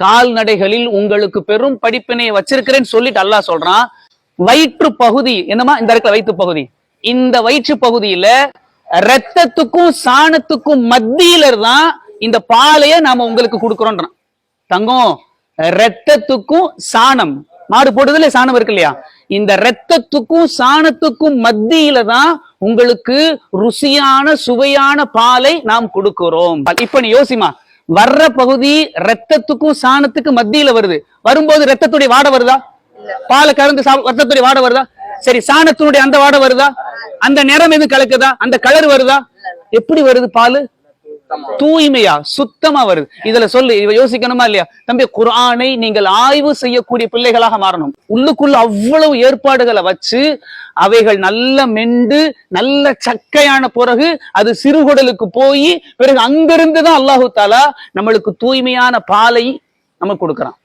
கால்நடைகளில் உங்களுக்கு பெரும் படிப்பினை வச்சிருக்கிறேன்னு சொல்லிட்டு அல்லாஹ் சொல்றான். வயிற்று பகுதி என்னமா இந்த இருக்கிற வயிற்று பகுதி, இந்த வயிற்று பகுதியில ரத்தத்துக்கும் சாணத்துக்கும் மத்தியில தான் இந்த பாலைய நாம உங்களுக்கு கொடுக்கிறோம். தங்கம், ரத்தத்துக்கும் சாணம், மாடு போடுறதுல சாணம் இருக்கு இல்லையா, இந்த ரத்தத்துக்கும் சாணத்துக்கும் மத்தியில தான் உங்களுக்கு ருசியான சுவையான பாலை நாம் கொடுக்கிறோம். இப்ப நீ யோசிமா, வர்ற பகுதி ரத்தத்துக்கும் சாணத்துக்கு மத்தியில வருது, வரும்போது ரத்தத்துடைய வாடை வருதா? பாலை கலந்து ரத்தத்துடைய வாடை வருதா? சரி, சாணத்தினுடைய அந்த வாடை வருதா? அந்த நிறம் எது கலக்குதா? அந்த கலர் வருதா? எப்படி வருது பால்? தூய்மையா சுத்தமா வருது. இதுல சொல்லு, யோசிக்கணுமா இல்லையா? தம்பி, குர்ஆனை நீங்கள் ஆய்வு செய்யக்கூடிய பிள்ளைகளாக மாறணும். உள்ளுக்குள்ள அவ்வளவு ஏற்பாடுகளை வச்சு அவைகள் நல்ல மெண்டு நல்ல சக்கையான பிறகு அது சிறுகுடலுக்கு போய் பிறகு அங்கிருந்துதான் அல்லாஹு தாலா நம்மளுக்கு தூய்மையான பாலை நமக்கு கொடுக்கறான்.